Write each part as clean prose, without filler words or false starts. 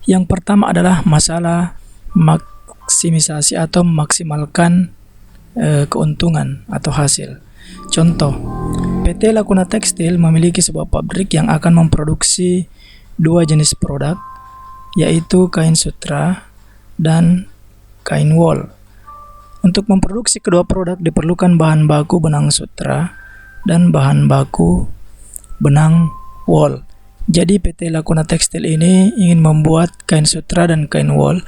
Yang pertama adalah masalah maksimisasi atau memaksimalkan keuntungan atau hasil. Contoh, PT Lakuna Tekstil memiliki sebuah pabrik yang akan memproduksi dua jenis produk, yaitu kain sutra dan kain wol. Untuk memproduksi kedua produk diperlukan bahan baku benang sutra dan bahan baku benang wol. Jadi PT Lakuna Tekstil ini ingin membuat kain sutra dan kain wol,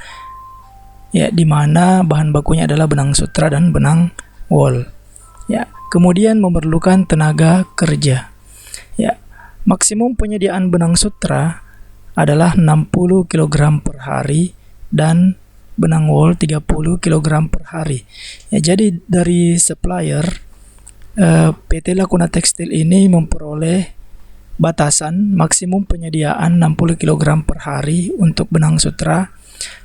ya, di mana bahan bakunya adalah benang sutra dan benang wol. Ya, kemudian memerlukan tenaga kerja. Ya, maksimum penyediaan benang sutra adalah 60 kg per hari dan benang wol 30 kg per hari. Ya, jadi dari supplier PT Lakuna Tekstil ini memperoleh batasan maksimum penyediaan 60 kg per hari untuk benang sutra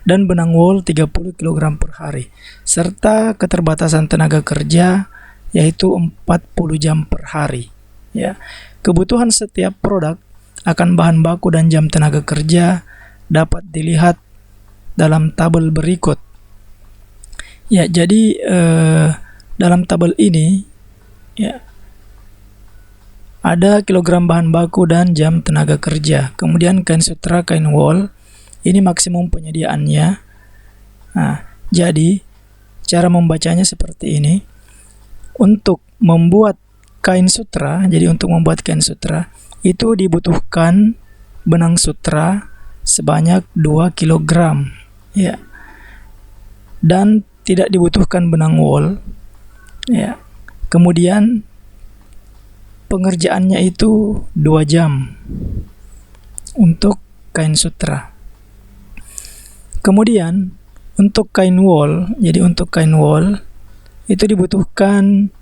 dan benang wol 30 kg per hari, serta keterbatasan tenaga kerja yaitu 40 jam per hari. Ya, kebutuhan setiap produk akan bahan baku dan jam tenaga kerja dapat dilihat dalam tabel berikut. Ya, jadi dalam tabel ini, ya, ada kilogram bahan baku dan jam tenaga kerja. Kemudian kain sutra, kain wol, ini maksimum penyediaannya. Nah, jadi cara membacanya seperti ini. Untuk membuat kain sutra, jadi untuk membuat kain sutra itu dibutuhkan benang sutra sebanyak 2 kg, ya. Dan tidak dibutuhkan benang wol, ya. Kemudian pengerjaannya itu 2 jam untuk kain sutra. Kemudian untuk kain wol, jadi untuk kain wol itu dibutuhkan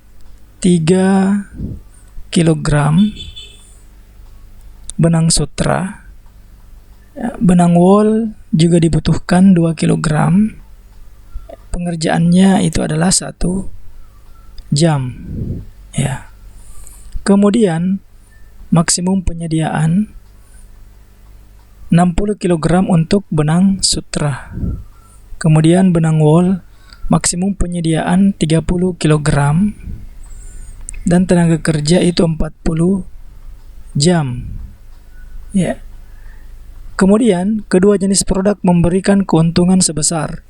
3 kg benang sutra. Benang wol juga dibutuhkan 2 kg. Pengerjaannya itu adalah 1 jam. Ya. Kemudian maksimum penyediaan 60 kg untuk benang sutra. Kemudian benang wol maksimum penyediaan 30 kg dan tenaga kerja itu 40 jam. Ya. Kemudian kedua jenis produk memberikan keuntungan sebesar.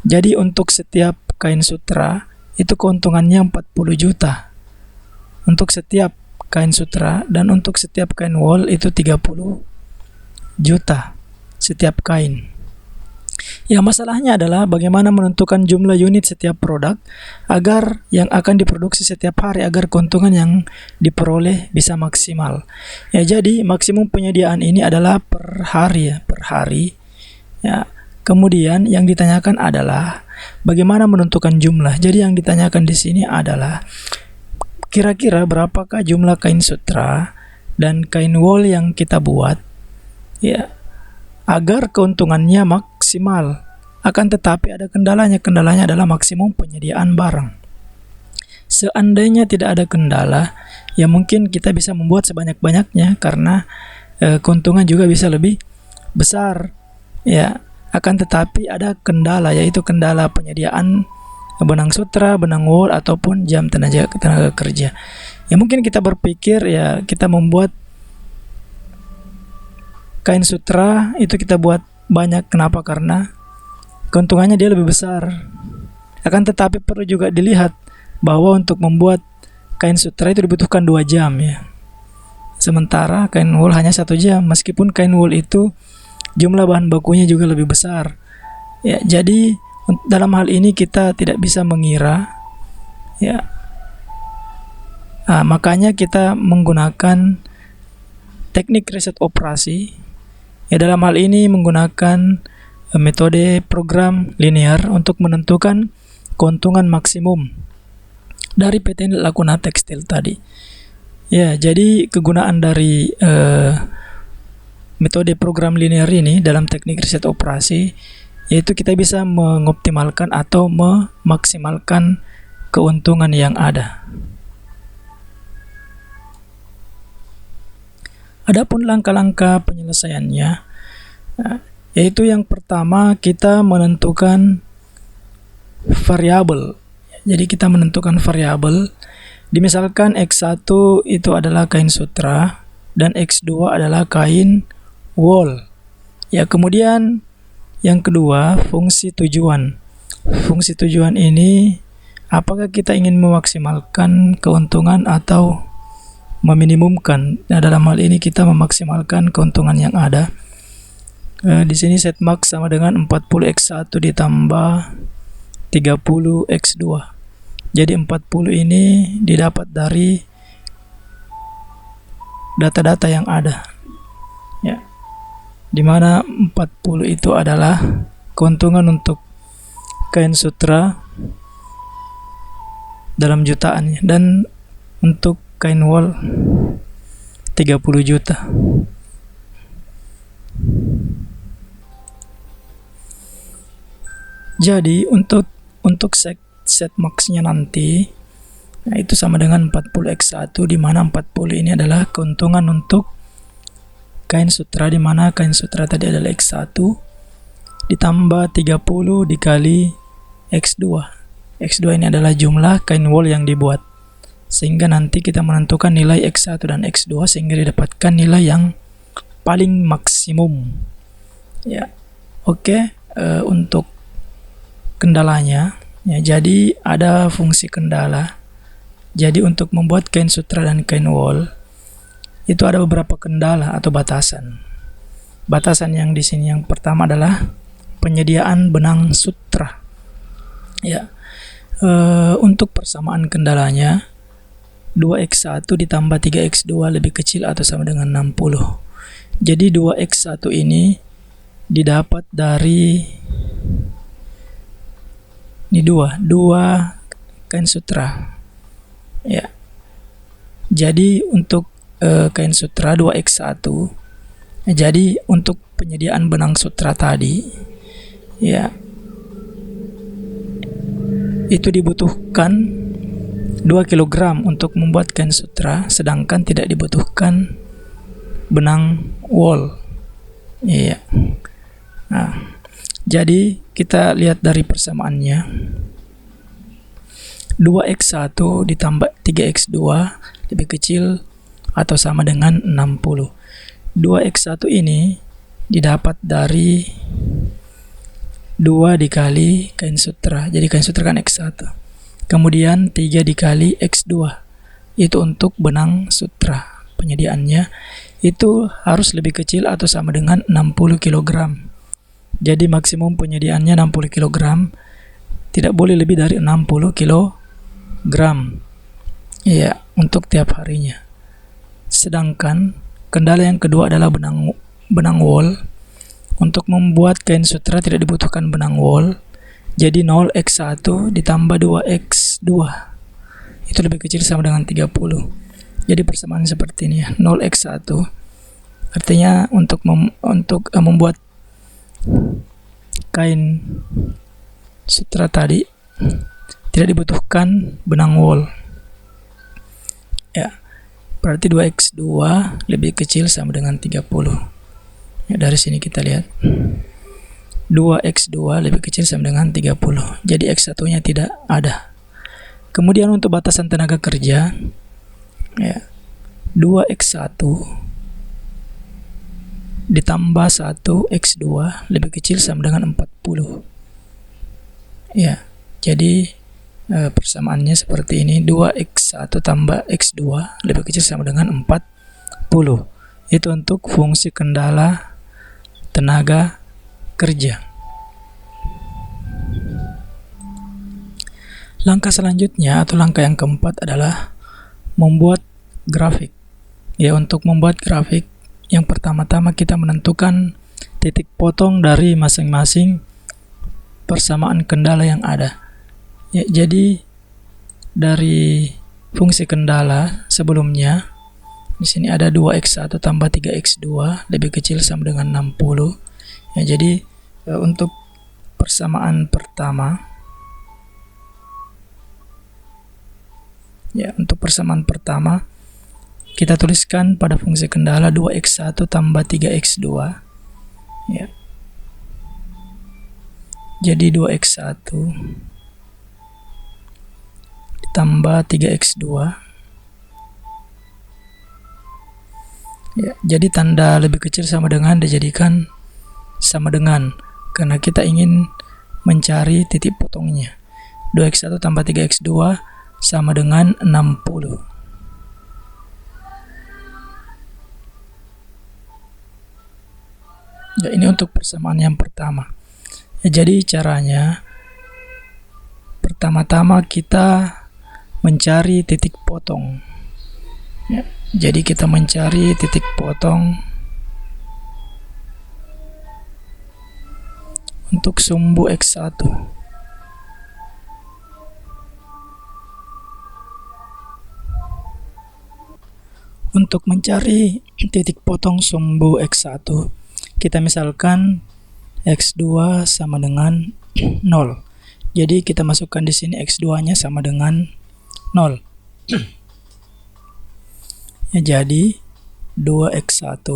Jadi untuk setiap kain sutra itu keuntungannya 40 juta. Untuk setiap kain sutra dan untuk setiap kain wol itu 30 juta setiap kain. Ya, masalahnya adalah bagaimana menentukan jumlah unit setiap produk agar yang akan diproduksi setiap hari agar keuntungan yang diperoleh bisa maksimal. Ya, jadi maksimum penyediaan ini adalah per hari, ya, per hari. Ya, kemudian yang ditanyakan adalah bagaimana menentukan jumlah. Jadi yang ditanyakan di sini adalah kira-kira berapakah jumlah kain sutra dan kain wol yang kita buat, ya, agar keuntungannya maksimal. Akan tetapi ada kendalanya. Kendalanya adalah maksimum penyediaan barang. Seandainya tidak ada kendala, ya mungkin kita bisa membuat sebanyak-banyaknya karena keuntungan juga bisa lebih besar. Ya, akan tetapi ada kendala, yaitu kendala penyediaan benang sutra, benang wol ataupun jam tenaga kerja. Ya mungkin kita berpikir ya kita membuat kain sutra itu kita buat banyak. Kenapa? Karena keuntungannya dia lebih besar. Akan tetapi perlu juga dilihat bahwa untuk membuat kain sutra itu dibutuhkan 2 jam, ya. Sementara kain wol hanya 1 jam. Meskipun kain wol itu jumlah bahan bakunya juga lebih besar. Ya, jadi dalam hal ini kita tidak bisa mengira, ya. Makanya kita menggunakan teknik riset operasi. Ya, dalam hal ini menggunakan metode program linear untuk menentukan keuntungan maksimum dari PT Lakuna Tekstil tadi. Ya, jadi kegunaan dari metode program linear ini dalam teknik riset operasi yaitu kita bisa mengoptimalkan atau memaksimalkan keuntungan yang ada. Adapun langkah-langkah penyelesaiannya, Yaitu yang pertama kita menentukan variabel. Jadi kita menentukan variabel. Misalkan X1 itu adalah kain sutra dan X2 adalah kain wool. Ya, kemudian yang kedua, fungsi tujuan. Fungsi tujuan ini apakah kita ingin memaksimalkan keuntungan atau meminimumkan. Nah, dalam hal ini kita memaksimalkan keuntungan yang ada. Di sini set max sama dengan 40x1 ditambah 30x2. Jadi 40 ini didapat dari data-data yang ada. Ya. Dimana 40 itu adalah keuntungan untuk kain sutra dalam jutaan, dan untuk kain wool 30 juta. Jadi untuk set max-nya nanti, nah itu sama dengan 40x1, di mana 40 ini adalah keuntungan untuk kain sutra, di mana kain sutra tadi adalah x1 ditambah 30 dikali x2. X2 ini adalah jumlah kain wool yang dibuat, sehingga nanti kita menentukan nilai x1 dan x2 sehingga didapatkan nilai yang paling maksimum. Ya, oke. Untuk kendalanya, ya, jadi ada fungsi kendala. Jadi untuk membuat kain sutra dan kain wool itu ada beberapa kendala atau batasan. Batasan yang di sini yang pertama adalah penyediaan benang sutra. Ya, untuk persamaan kendalanya 2x1 ditambah 3x2 lebih kecil atau sama dengan 60. Jadi 2x1 ini didapat dari ini dua kain sutra. Ya. Jadi untuk kain sutra 2x1. Jadi untuk penyediaan benang sutra tadi, ya, itu dibutuhkan 2 kg untuk membuat kain sutra, sedangkan tidak dibutuhkan benang wool. Iya. Nah, jadi kita lihat dari persamaannya. 2x1 ditambah 3x2 lebih kecil atau sama dengan 60. 2x1 ini didapat dari 2 dikali kain sutra. Jadi kain sutra kan x1. Kemudian 3 dikali x2. Itu untuk benang sutra. Penyediaannya itu harus lebih kecil atau sama dengan 60 kg. Jadi maksimum penyediaannya 60 kg. Tidak boleh lebih dari 60 kg. Ya, untuk tiap harinya. Sedangkan kendala yang kedua adalah benang wool. Untuk membuat kain sutra tidak dibutuhkan benang wool. Jadi 0x1 ditambah 2x2 itu lebih kecil sama dengan 30. Jadi persamaan seperti ini ya. 0x1 artinya untuk membuat kain sutra tadi tidak dibutuhkan benang wool. Ya. Berarti 2x2 lebih kecil sama dengan 30. Ya, dari sini kita lihat 2x2 lebih kecil sama dengan 30. Jadi x1-nya tidak ada. Kemudian untuk batasan tenaga kerja, ya, 2x1 ditambah 1x2 lebih kecil sama dengan 40. Ya, jadi persamaannya seperti ini. 2x1 tambah x2 lebih kecil sama dengan 40. Itu untuk fungsi kendala tenaga kerja. Langkah selanjutnya atau langkah yang keempat adalah membuat grafik. Ya, untuk membuat grafik, yang pertama-tama kita menentukan titik potong dari masing-masing persamaan kendala yang ada. Ya, jadi dari fungsi kendala sebelumnya di sini ada 2x1 tambah 3x2 lebih kecil sama dengan 60. Ya, jadi untuk persamaan pertama, ya, untuk persamaan pertama kita tuliskan pada fungsi kendala 2x1 tambah 3x2. Ya. Jadi 2x1 ditambah 3x2. Ya, jadi tanda lebih kecil sama dengan dijadikan sama dengan, karena kita ingin mencari titik potongnya. 2x1 tambah 3x2 sama dengan 60. Ya, ini untuk persamaan yang pertama. Ya, jadi caranya pertama-tama kita mencari titik potong. Ya, jadi kita mencari titik potong untuk sumbu x1. Untuk mencari titik potong sumbu x1, kita misalkan x2 sama dengan 0. Jadi kita masukkan di sini x2-nya sama dengan 0. Ya, jadi 2x1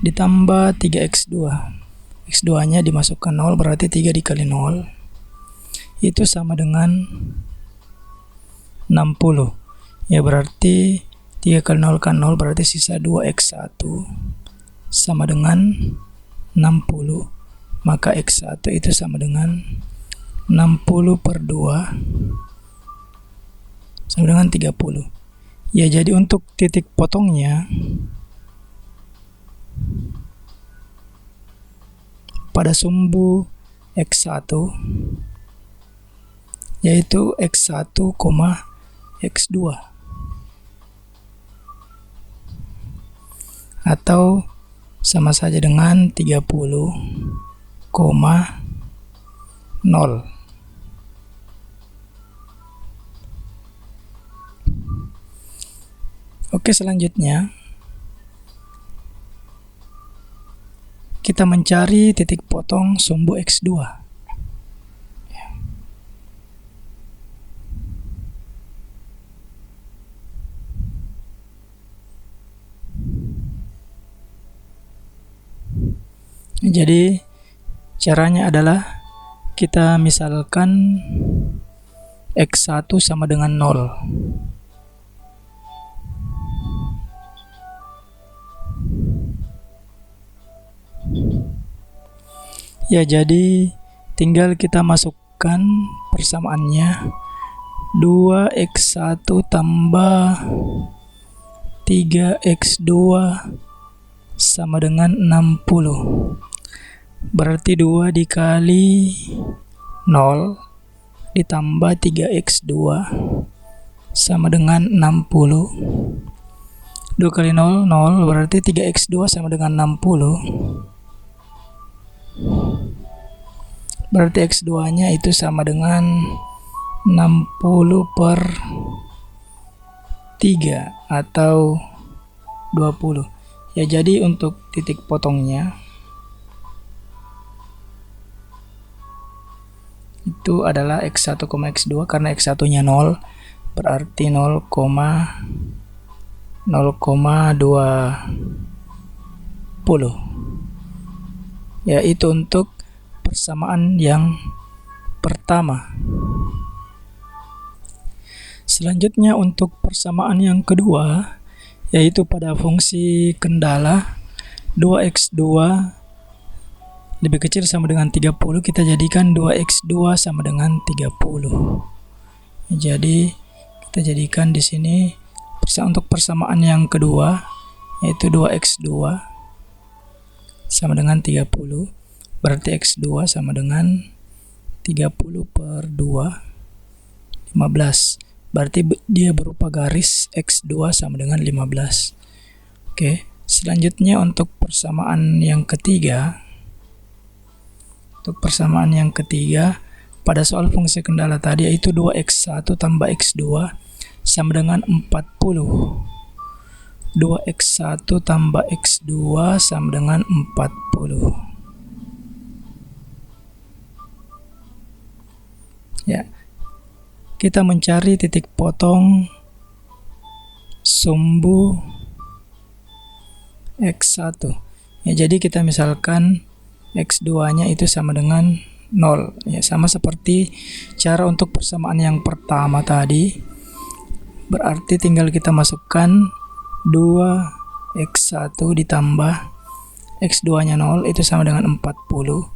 ditambah 3x2. x2-nya dimasukkan 0, berarti 3 dikali 0 itu sama dengan 60. Ya, berarti 3 kali 0 kan 0, berarti sisa 2x1 sama dengan 60. Maka x1 itu sama dengan 60 per 2 sama dengan 30. Ya, jadi untuk titik potongnya pada sumbu x1 yaitu x1, x2 atau sama saja dengan 30, 0. Oke, selanjutnya kita mencari titik potong sumbu x2. Jadi caranya adalah kita misalkan x1 sama dengan 0. Ya, jadi tinggal kita masukkan persamaannya. 2x1 tambah 3x2 sama dengan 60. Berarti 2 dikali 0 ditambah 3x2 sama dengan 60. 2 kali 0, 0, berarti 3x2 sama dengan 60. Berarti x2-nya itu sama dengan 60 per 3 atau 20. Ya, jadi untuk titik potongnya itu adalah x1, x2 karena x1-nya 0, berarti 0,20. Ya, itu untuk persamaan yang pertama. Selanjutnya untuk persamaan yang kedua, yaitu pada fungsi kendala 2x2 lebih kecil sama dengan 30, kita jadikan 2x2 sama dengan 30. Jadi kita jadikan di sini untuk persamaan yang kedua, yaitu 2x2 sama dengan 30. Berarti x2 sama dengan 30 per 2, 15. Berarti dia berupa garis x2 sama dengan 15. Oke, selanjutnya untuk persamaan yang ketiga. Untuk persamaan yang ketiga, pada soal fungsi kendala tadi yaitu 2x1 tambah x2 sama dengan 40. 2x1 tambah x2 sama dengan 40. Ya, kita mencari titik potong sumbu x1. Ya, jadi kita misalkan X2-nya itu sama dengan 0. Ya, sama seperti cara untuk persamaan yang pertama tadi. Berarti tinggal kita masukkan 2x1 ditambah x2-nya 0 itu sama dengan 40.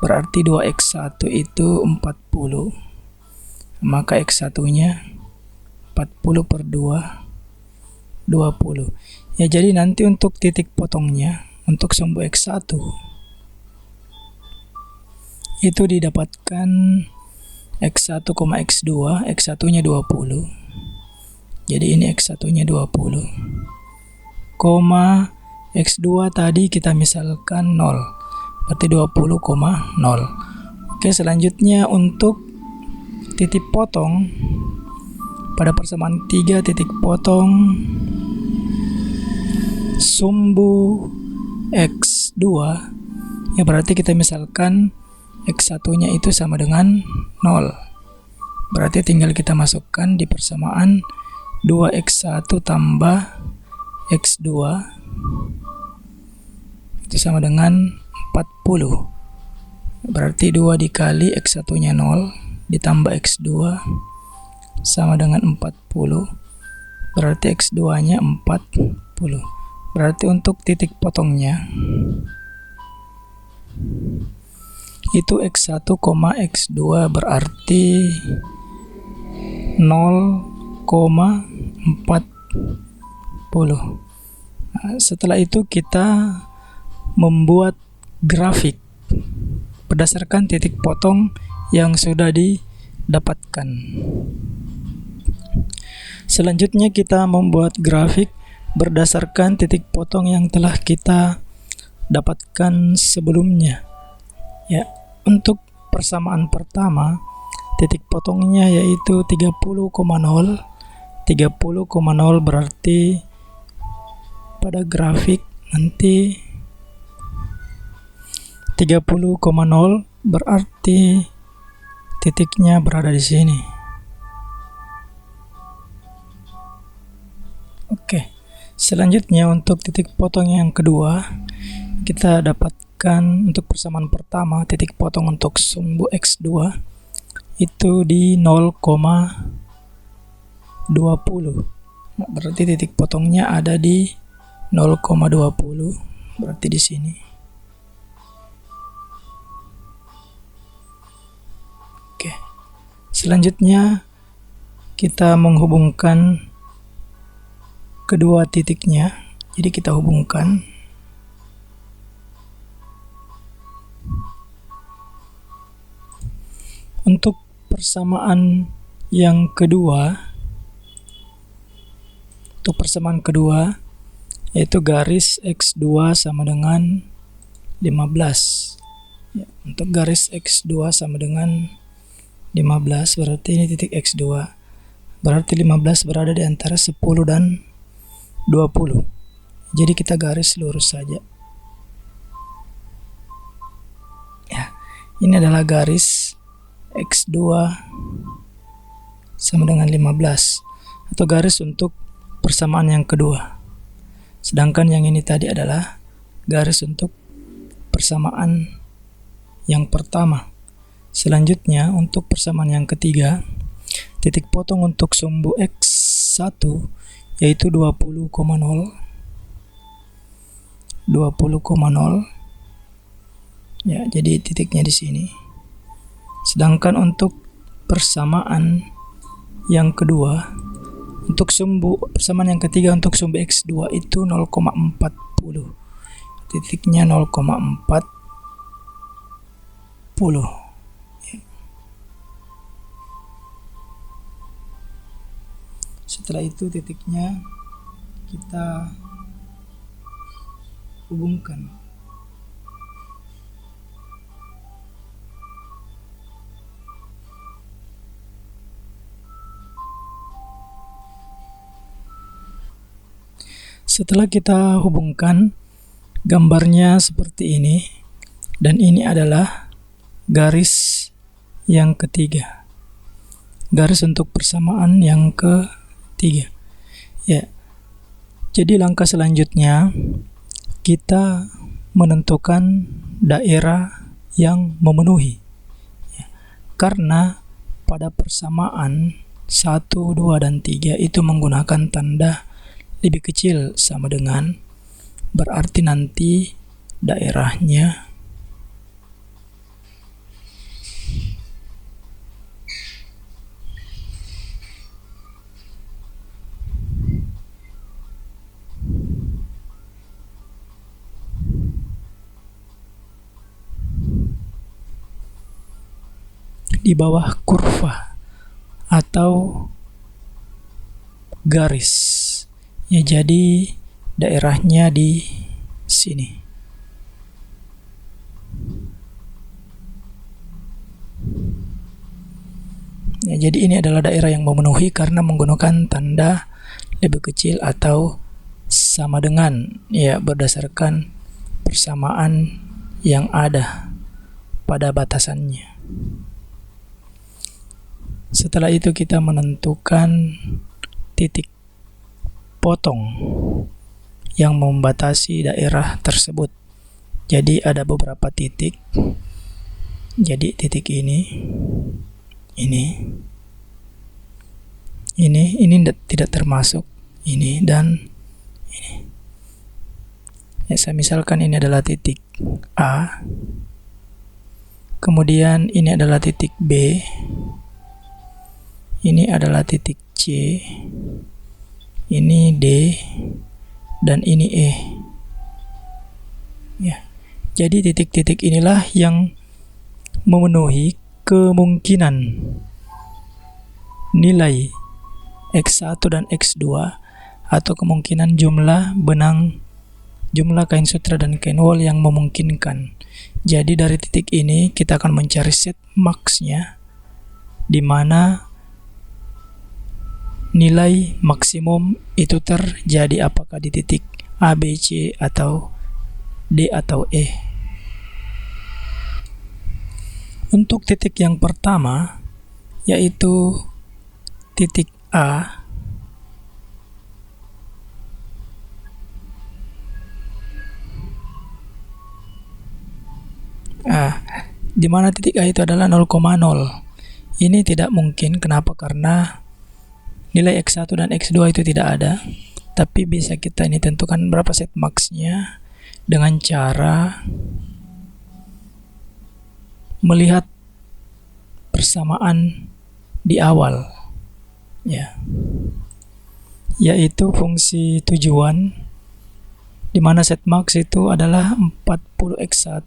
Berarti 2x1 itu 40. Maka x1-nya 40 per 2, 20. Ya, jadi nanti untuk titik potongnya, untuk sumbu x1 itu didapatkan x1, x2, x1-nya 20. Jadi ini x1-nya 20. X2 tadi kita misalkan 0. Berarti 20,0. Oke, selanjutnya untuk titik potong pada persamaan 3 titik potong sumbu X2, ya berarti kita misalkan X1-nya itu sama dengan 0. Berarti tinggal kita masukkan di persamaan 2x1 tambah x2 itu sama dengan 40. Berarti 2 dikali x1-nya 0 ditambah x2 sama dengan 40. Berarti x2-nya 40. Berarti untuk titik potongnya itu x1, x2 berarti 0,40. Setelah itu kita membuat grafik berdasarkan titik potong yang sudah didapatkan. Selanjutnya kita membuat grafik berdasarkan titik potong yang telah kita dapatkan sebelumnya. Ya, untuk persamaan pertama titik potongnya yaitu 30,0. 30,0 berarti pada grafik nanti 30,0 berarti titiknya berada di sini. Oke. Selanjutnya untuk titik potong yang kedua, kita dapatkan untuk persamaan pertama titik potong untuk sumbu X2 itu di 0,20. Nah, berarti titik potongnya ada di 0,20. Berarti di sini. Oke. Selanjutnya kita menghubungkan kedua titiknya. Jadi kita hubungkan. Untuk persamaan yang kedua, yaitu garis X2 sama dengan 15. Ya, untuk garis X2 sama dengan 15 berarti ini titik X2. Berarti 15 berada di antara 10 dan 20. Jadi kita garis lurus saja. Ya, ini adalah garis X2 sama dengan 15 atau garis untuk persamaan yang kedua. Sedangkan yang ini tadi adalah garis untuk persamaan yang pertama. Selanjutnya untuk persamaan yang ketiga, titik potong untuk sumbu X1 yaitu 20,0. 20,0. Ya, jadi titiknya di sini. Sedangkan untuk persamaan yang kedua, untuk persamaan yang ketiga untuk sumbu X2 itu 0,40. Titiknya 0,40. Ya. Setelah itu titiknya kita hubungkan. Setelah kita hubungkan, gambarnya seperti ini, dan ini adalah garis yang ketiga. Garis untuk persamaan yang ketiga. Ya. Jadi langkah selanjutnya kita menentukan daerah yang memenuhi. Karena pada persamaan 1, 2, dan 3 itu menggunakan tanda lebih kecil sama dengan, berarti nanti daerahnya di bawah kurva atau garis. Ya, jadi daerahnya di sini. Ya, jadi ini adalah daerah yang memenuhi karena menggunakan tanda lebih kecil atau sama dengan, ya, berdasarkan persamaan yang ada pada batasannya. Setelah itu kita menentukan titik potong yang membatasi daerah tersebut. Jadi ada beberapa titik. Jadi titik ini tidak termasuk ini dan ini. Ya, saya misalkan ini adalah titik A. Kemudian ini adalah titik B. Ini adalah titik C. Ini D dan ini E. Ya. Jadi titik-titik inilah yang memenuhi kemungkinan nilai X1 dan X2 atau kemungkinan jumlah kain sutra dan kain wol yang memungkinkan. Jadi dari titik ini kita akan mencari set max-nya, di mana nilai maksimum itu terjadi apakah di titik A, B, C, atau D atau E. Untuk titik yang pertama, yaitu titik A, di mana titik A itu adalah 0,0. Ini tidak mungkin. Kenapa? Karena nilai X1 dan X2 itu tidak ada. Tapi bisa kita ini tentukan berapa set max-nya dengan cara melihat persamaan di awal, ya, yaitu fungsi tujuan, di mana set max itu adalah 40x1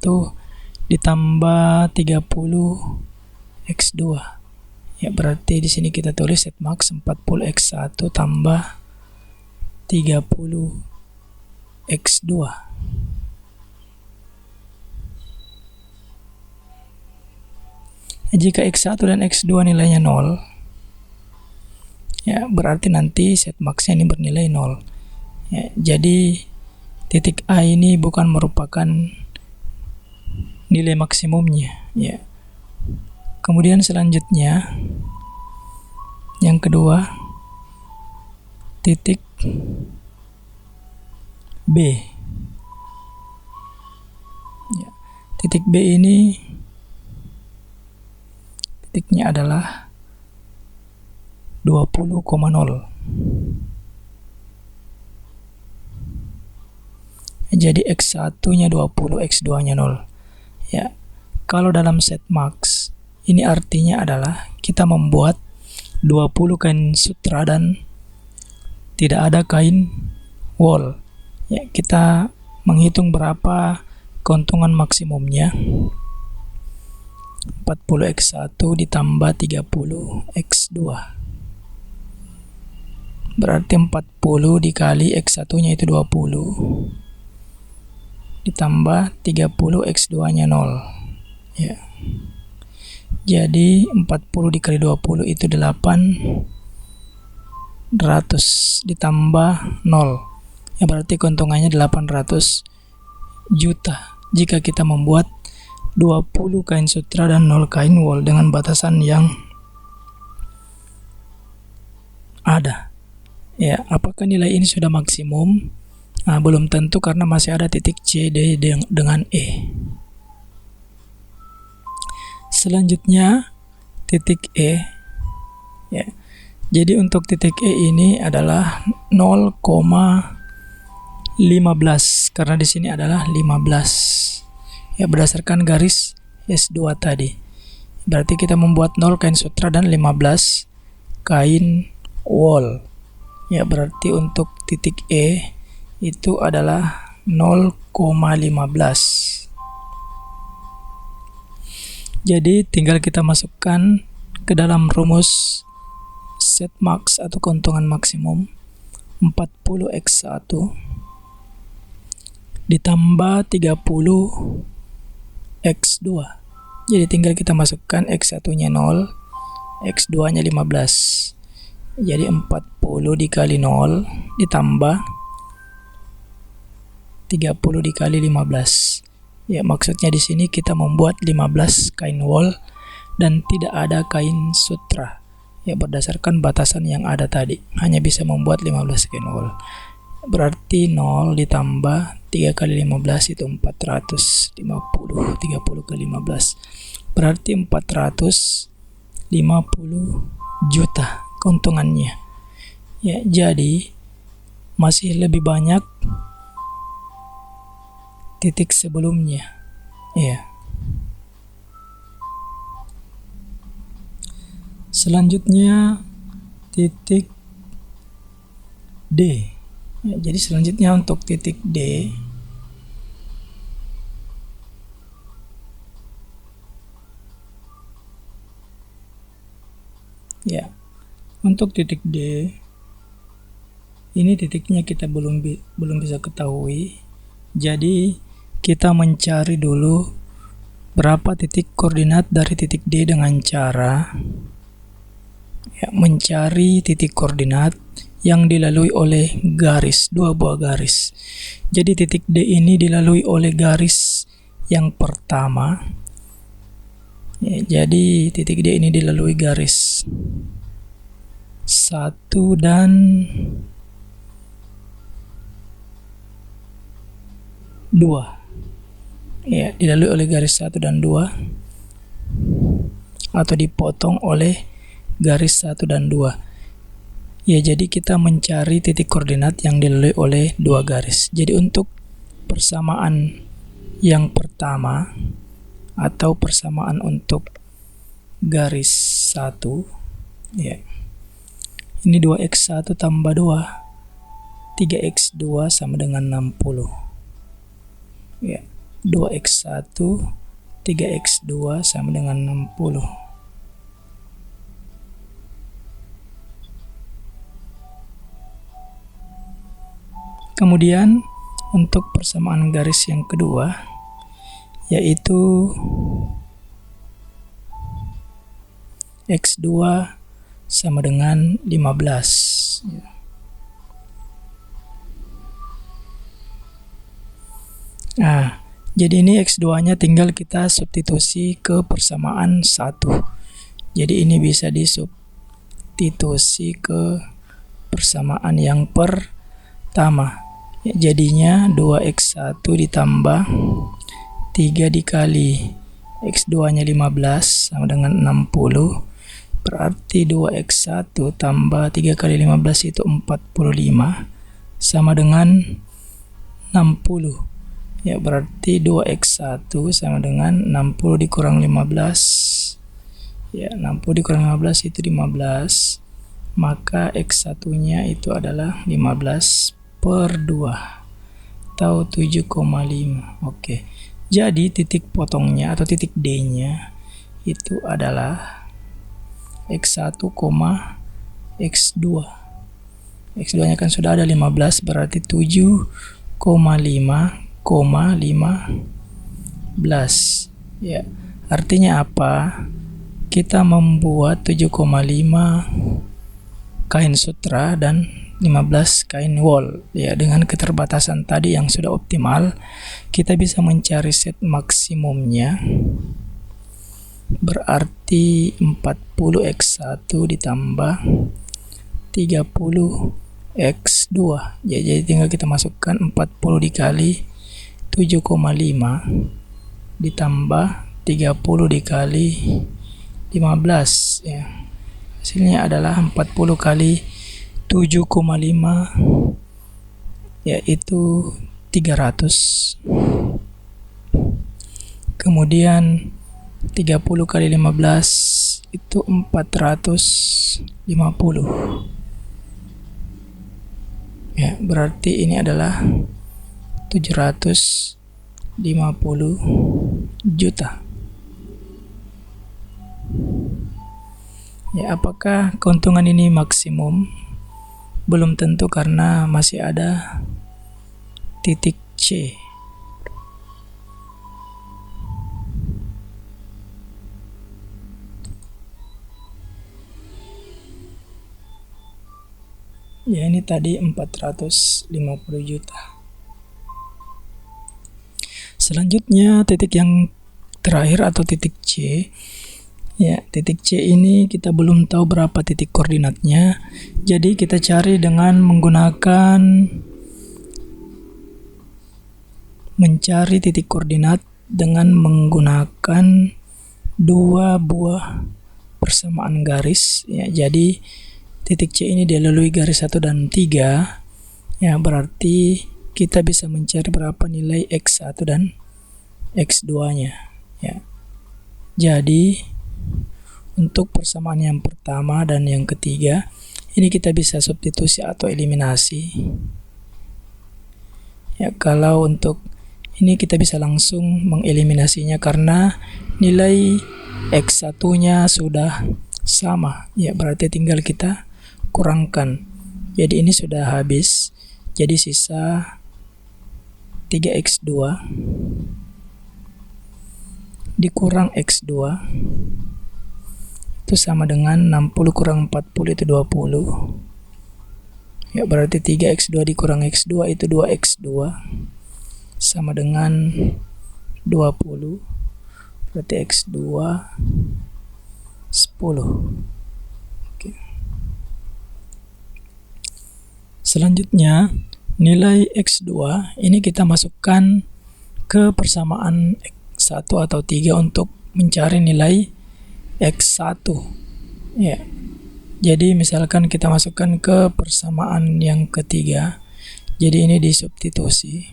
ditambah 30x2. Ya, berarti di sini kita tulis set max 40x1 tambah 30x2. Jika X1 dan X2 nilainya 0, ya, berarti nanti set max-nya ini bernilai 0. Ya, jadi titik A ini bukan merupakan nilai maksimumnya, ya. Kemudian selanjutnya yang kedua, titik B. Ya, titik B ini titiknya adalah 20,0. Jadi X1-nya 20, X2-nya 0. Ya. Kalau dalam set max, ini artinya adalah kita membuat 20 kain sutra dan tidak ada kain wol. Ya, kita menghitung berapa keuntungan maksimumnya. 40x1 ditambah 30x2. Berarti 40 dikali x1-nya itu 20. Ditambah 30x2-nya 0. Ya. Jadi 40 dikali 20 itu 800 ditambah 0. Ya, berarti keuntungannya 800 juta jika kita membuat 20 kain sutra dan 0 kain wol dengan batasan yang ada. Ya, apakah nilai ini sudah maksimum Nah, belum tentu karena masih ada titik C, D dengan E. Selanjutnya titik E. Ya. Jadi untuk titik E ini adalah 0,15 karena di sini adalah 15. Ya, berdasarkan garis S2 tadi. Berarti kita membuat 0 kain sutra dan 15 kain wol. Ya, berarti untuk titik E itu adalah 0,15. Jadi tinggal kita masukkan ke dalam rumus set max atau keuntungan maksimum 40x1 ditambah 30x2. Jadi tinggal kita masukkan x1 nya 0, x2 nya 15. Jadi 40 dikali 0 ditambah 30 dikali 15. Ya, maksudnya di sini kita membuat 15 kain wol dan tidak ada kain sutra. Ya, berdasarkan batasan yang ada tadi, hanya bisa membuat 15 kain wol. Berarti 0 ditambah 3 kali 15 itu 450. 30 kali 15. Berarti 450 juta keuntungannya. Ya, jadi masih lebih banyak titik sebelumnya. Ya. Selanjutnya titik D. Ya, jadi selanjutnya untuk titik D ya, untuk titik D ini titiknya kita belum bisa ketahui. Jadi kita mencari dulu berapa titik koordinat dari titik D dengan cara mencari titik koordinat yang dilalui oleh garis, dua buah garis. Jadi titik D ini dilalui oleh garis yang pertama. Ya, jadi titik D ini dilalui garis 1 dan 2. Ya, dilalui oleh garis 1 dan 2 atau dipotong oleh garis 1 dan 2. Ya, jadi kita mencari titik koordinat yang dilalui oleh dua garis. Jadi untuk persamaan yang pertama atau persamaan untuk garis 1, ya. Ini 2x1 tambah 2. 3x2 sama dengan 60. Ya, 2x1 3x2 sama dengan 60. Kemudian untuk persamaan garis yang kedua yaitu x2 sama dengan 15. Nah, jadi ini x2-nya tinggal kita substitusi ke persamaan 1. Jadi ini bisa disubstitusi ke persamaan yang pertama. Ya, jadinya 2x1 ditambah 3 dikali x2-nya 15 sama dengan 60. Berarti 2x1 tambah 3 kali 15 itu 45 sama dengan 60. Ya, berarti 2x1 sama dengan 60 dikurang 15. Ya, 60 dikurang 15 itu 15. Maka x1-nya itu adalah 15 per 2 atau 7,5. Oke. Jadi titik potongnya atau titik D-nya itu adalah x1, x2. X2-nya kan sudah ada 15, berarti 7,5,15. Ya, artinya apa? Kita membuat 7,5 kain sutra dan 15 kain wol. Ya, dengan keterbatasan tadi yang sudah optimal, kita bisa mencari set maksimumnya. Berarti 40x1 ditambah 30 X2. Jadi tinggal kita masukkan 40 dikali 7,5 ditambah 30 dikali 15 ya. Hasilnya adalah 40 kali 7,5 yaitu 300. Kemudian 30 kali 15 itu 450. Ya, berarti ini adalah 750 juta. Ya, apakah keuntungan ini maksimum? Belum tentu karena masih ada titik C. Ya, ini tadi 450 juta. Selanjutnya titik yang terakhir atau titik C. Ya, titik C ini kita belum tahu berapa titik koordinatnya. Jadi kita cari dengan mencari titik koordinat dengan menggunakan dua buah persamaan garis. Ya, jadi titik C ini dilalui garis 1 dan 3. Ya, berarti kita bisa mencari berapa nilai X1 dan X2-nya. Ya. Jadi untuk persamaan yang pertama dan yang ketiga, ini kita bisa substitusi atau eliminasi. Ya, kalau untuk ini kita bisa langsung mengeliminasinya karena nilai X1-nya sudah sama. Ya, berarti tinggal kita kurangkan. Jadi ini sudah habis. Jadi sisa 3X2 dikurang X2 itu sama dengan 60 kurang 40 itu 20. Ya, berarti 3X2 dikurang X2 itu 2X2 sama dengan 20. Berarti X2 10. Oke. Selanjutnya nilai X2 ini kita masukkan ke persamaan X1 atau 3 untuk mencari nilai X1. Ya. Jadi misalkan kita masukkan ke persamaan yang ketiga. Jadi ini disubstitusi.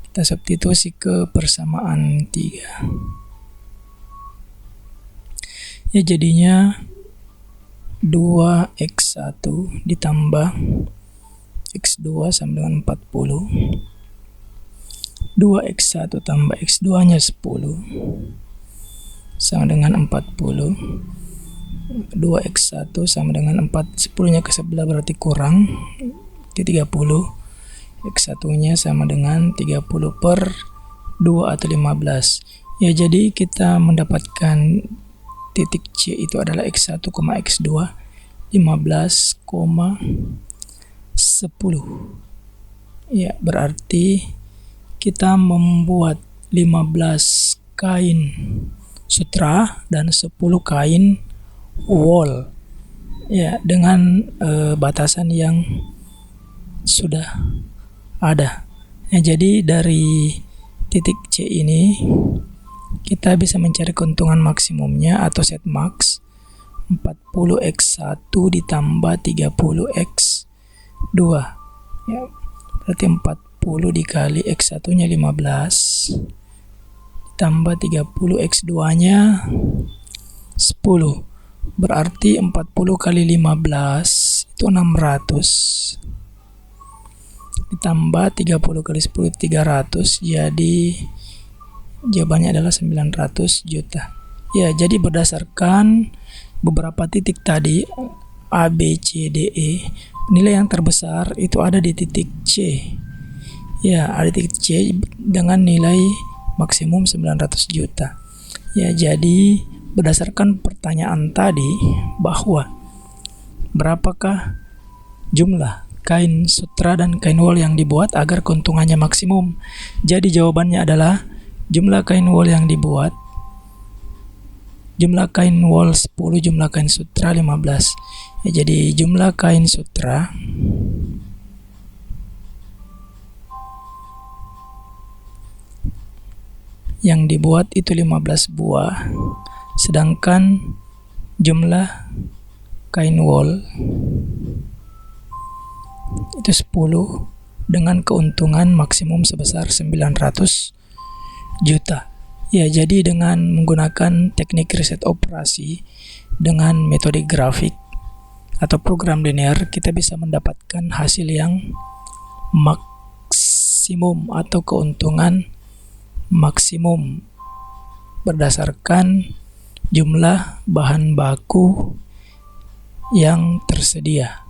Kita substitusi ke persamaan 3. Ya, jadinya 2X1 ditambah X2 sama dengan 40. 2X1 tambah X2-nya 10 sama dengan 40. 2X1 sama dengan 4, 10-nya ke sebelah berarti kurang 30. X1-nya sama dengan 30 per 2 atau 15. Ya, jadi kita mendapatkan titik C itu adalah X1, X2 15,10. Ya, berarti kita membuat 15 kain sutra dan 10 kain wol. Ya, dengan batasan yang sudah ada. Ya, jadi dari titik C ini kita bisa mencari keuntungan maksimumnya atau set max 40X1 ditambah 30X2. Ya, berarti 40 dikali X1-nya 15 ditambah 30X2-nya 10. Berarti 40 kali 15 itu 600 ditambah 30 kali 10 300. Jadi jawabannya adalah 900 juta. Ya, jadi berdasarkan beberapa titik tadi A, B, C, D, E, nilai yang terbesar itu ada di titik C. Ya, ada titik C dengan nilai maksimum 900 juta. Ya, jadi berdasarkan pertanyaan tadi bahwa berapakah jumlah kain sutra dan kain wol yang dibuat agar keuntungannya maksimum. Jadi jawabannya adalah jumlah kain wol yang dibuat, jumlah kain wol 10, jumlah kain sutra 15. Ya, jadi jumlah kain sutra yang dibuat itu 15 buah, sedangkan jumlah kain wol itu 10 dengan keuntungan maksimum sebesar 900 juta. Ya, jadi dengan menggunakan teknik riset operasi dengan metode grafik atau program linear, kita bisa mendapatkan hasil yang maksimum atau keuntungan maksimum berdasarkan jumlah bahan baku yang tersedia.